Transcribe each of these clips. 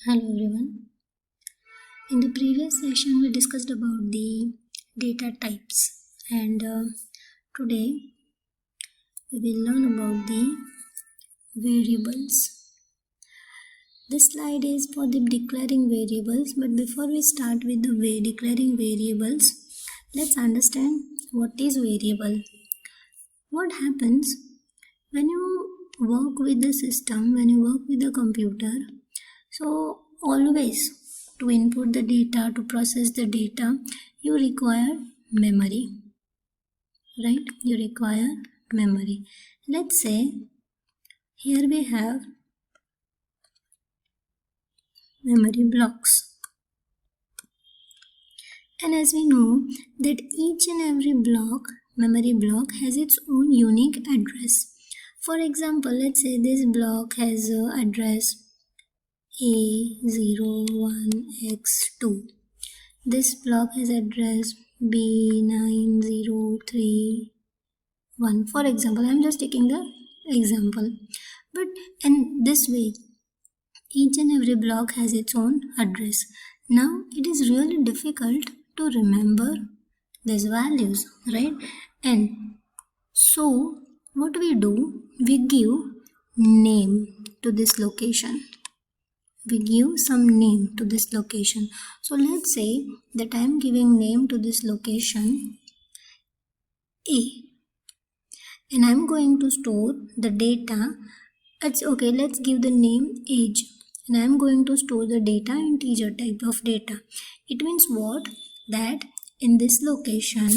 Hello everyone. In the previous session, we discussed about the data types, and today we will learn about the variables. This slide is for the declaring variables, but before we start with the declaring variables, let's understand what is variable. What happens when you work with the system, when you work with the computer? So always to input the data, to process the data, you require memory, right? You require memory. Let's say here we have memory blocks. And as we know that each and every memory block has its own unique address. For example, let's say this block has address A01X2. This block has address B9031. For example, I am just taking the example. But in this way, each and every block has its own address. Now, it is really difficult to remember these values, right? And so, what we do, we give name to this location. We give some name to this location. So let's say that I am giving name to this location A, and I am going to store the data. It's okay, let's give the name age, and I am going to store the data integer type of data. It means what? That in this location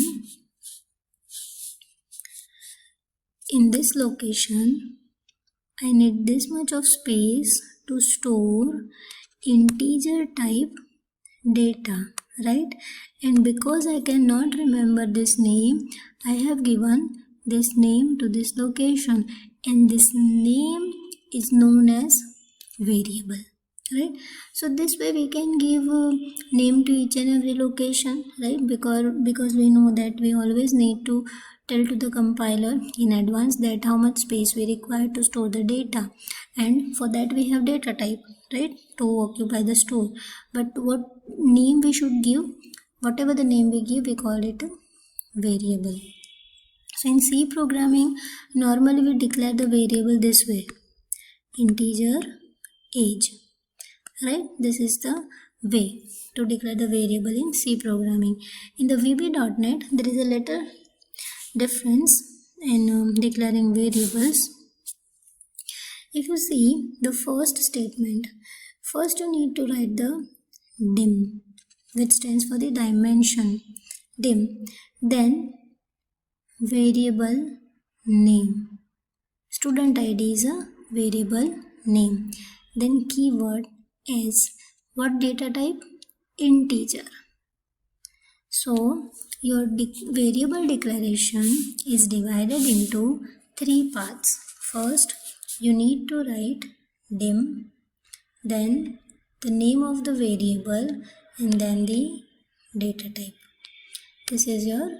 I need this much of space to store integer type data, right? And because I cannot remember this name, I have given this name to this location, and this name is known as variable, right? So this way we can give a name to each and every location, right? Because we know that we always need to tell to the compiler in advance that how much space we require to store the data, and for that we have data type, right, to occupy the store. But what name we should give? Whatever the name we give, we call it a variable. So in C programming, normally we declare the variable this way: integer age, right? This is the way to declare the variable in C programming. In the VB.NET, there is a little difference in declaring variables. If you see the first statement, first you need to write the dim, which stands for the dimension, dim. Then variable name. Student ID is a variable name. Then keyword is what data type? Integer. So your variable declaration is divided into three parts. First, you need to write dim, then the name of the variable, and then the data type. This is your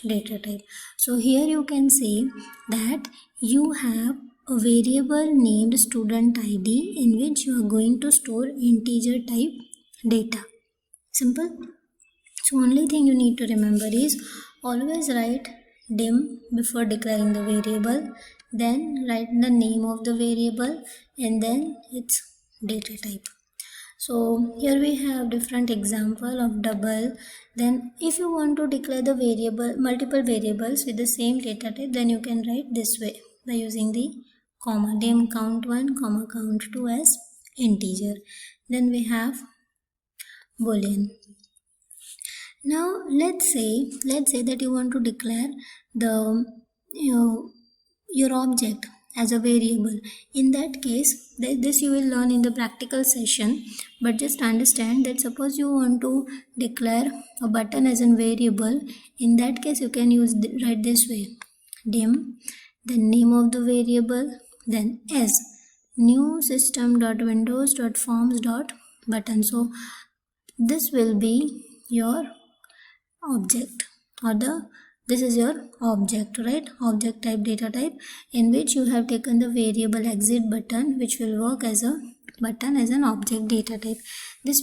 data type. So here you can say that you have a variable named student ID in which you are going to store integer type data. Simple. So only thing you need to remember is always write dim before declaring the variable, then write the name of the variable, and then its data type. So here we have different example of double. Then if you want to declare the multiple variables with the same data type, then you can write this way by using the comma, dim count1, comma count2 as integer. Then we have boolean. Now let's say that you want to declare the your object as a variable. In that case, this you will learn in the practical session, but just understand that suppose you want to declare a button as a variable, in that case you can write this way: dim, then name of the variable, then as new system.windows.forms.button. So this will be your object or the This is your object, right? Object type data type, in which you have taken the variable exit button, which will work as a button as an object data type. This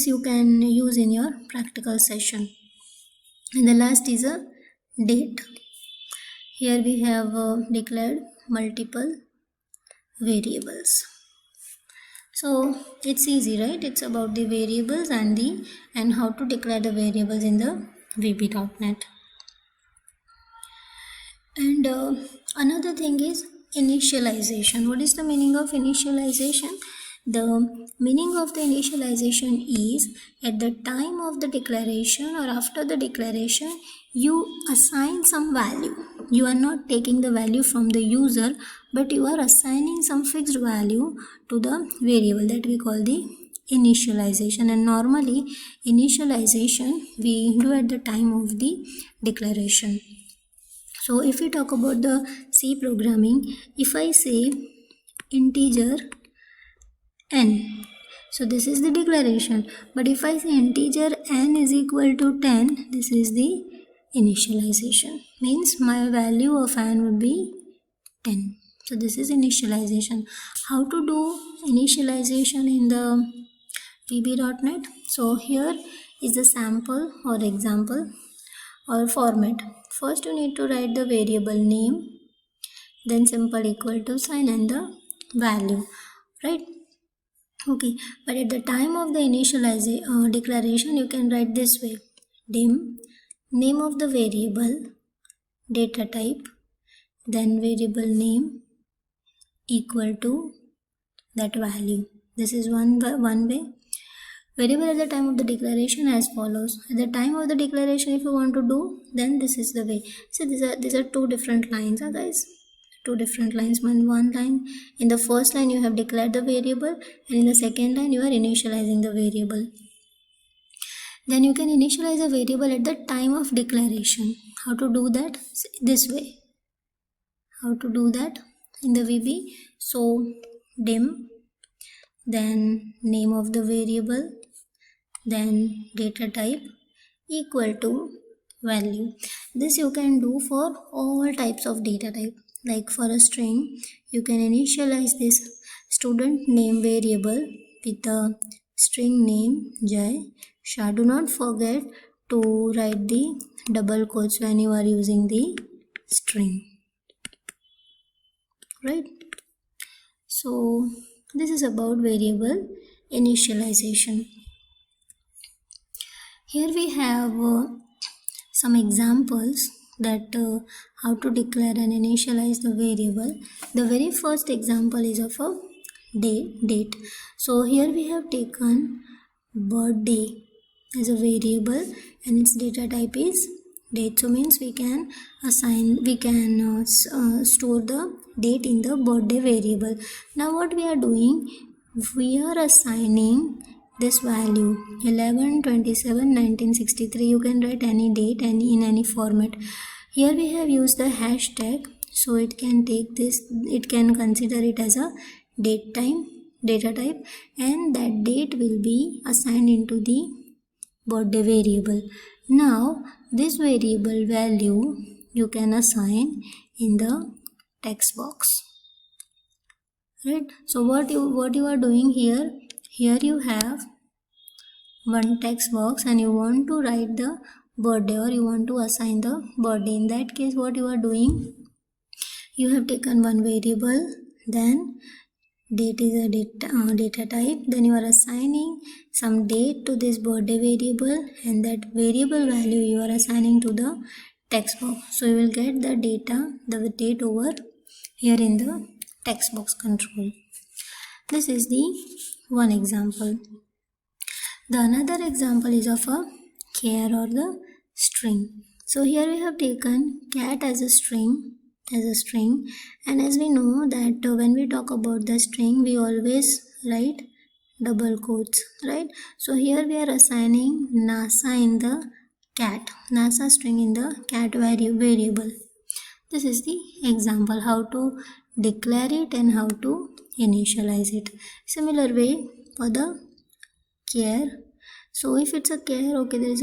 you can use in your practical session. And the last is a date. Here we have declared multiple variables. So it's easy, right? It's about the variables and how to declare the variables in the VB.NET. And another thing is initialization. What is the meaning of initialization? The meaning of the initialization is at the time of the declaration or after the declaration, you assign some value. You are not taking the value from the user, but you are assigning some fixed value to the variable that we call the initialization. And normally initialization we do at the time of the declaration. So if we talk about the C programming, if I say integer n, so this is the declaration, but if I say integer n is equal to 10, this is the initialization, means my value of n would be 10. So this is initialization. How to do initialization in the VB.NET? So here is the sample or example or format. First you need to write the variable name, then simple equal to sign and the value, right? Okay, but at the time of the initialization declaration, you can write this way: dim, name of the variable, data type, then variable name equal to that value. This is one way. Variable at the time of the declaration as follows. At the time of the declaration, if you want to do, then this is the way. So these are two different lines, guys. Two different lines. One line, in the first line you have declared the variable, and in the second line you are initializing the variable. Then you can initialize a variable at the time of declaration. How to do that? This way. How to do that in the VB? So dim, then name of the variable, then data type equal to value. This you can do for all types of data type. Like for a string, you can initialize this student name variable with the string name Jai. Do not forget to write the double quotes when you are using the string, right? So this is about variable initialization. Here we have some examples that how to declare and initialize the variable. The very first example is of a date. So here we have taken birthday as a variable and its data type is date. So means we can store the date in the birthday variable. Now what we are doing, we are assigning this value 11/27/1963. You can write any date in any format. Here we have used the hashtag, so it can take this, it can consider it as a data type, and that date will be assigned into the birthday variable. Now this variable value you can assign in the text box, right? So what you are doing here you have one text box and you want to write the birthday or you want to assign the birthday. In that case, what you are doing, you have taken one variable, then date is a data type, then you are assigning some date to this birthday variable, and that variable value you are assigning to the text box. So you will get the date over here in the text box control. This is the one example. The another example is of a char or the string. So here we have taken cat as a string, and as we know that when we talk about the string, we always write double quotes, right? So here we are assigning NASA in the cat, NASA string in the cat variable. This is the example how to declare it and how to initialize it. Similar way for the char. So if it's a char, okay, there is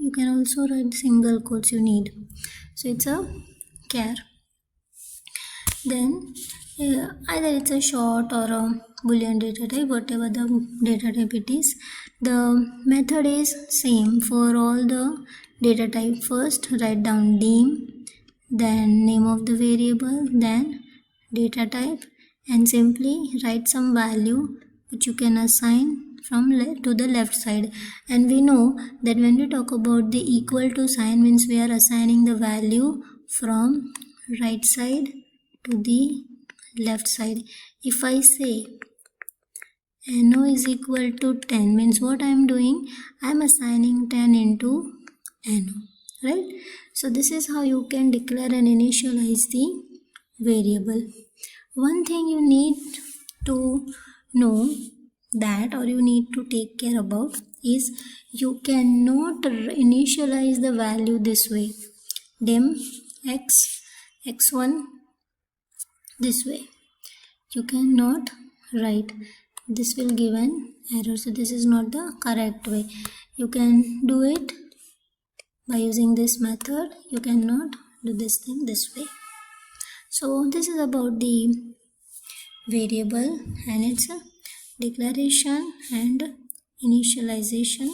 you can also write single quotes you need. So it's a char. Then either it's a short or a boolean data type, whatever the data type it is. The method is same for all the data type. First write down dim, then name of the variable, then data type, and simply write some value which you can assign from to the left side. And we know that when we talk about the equal to sign, means we are assigning the value from right side to the left side. If I say NO is equal to 10, means what I am doing, I am assigning 10 into NO, right? So this is how you can declare and initialize the variable. One thing you need to know that, or you need to take care about, is you cannot initialize the value this way, dim x1 this way. You cannot write, this will give an error. So this is not the correct way. You can do it by using this method. You cannot do this thing this way. So this is about the variable and its declaration and initialization.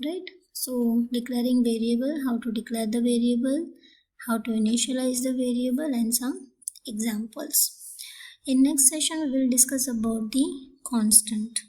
Right? So declaring variable, how to declare the variable, how to initialize the variable, and some examples. In next session we will discuss about the constant.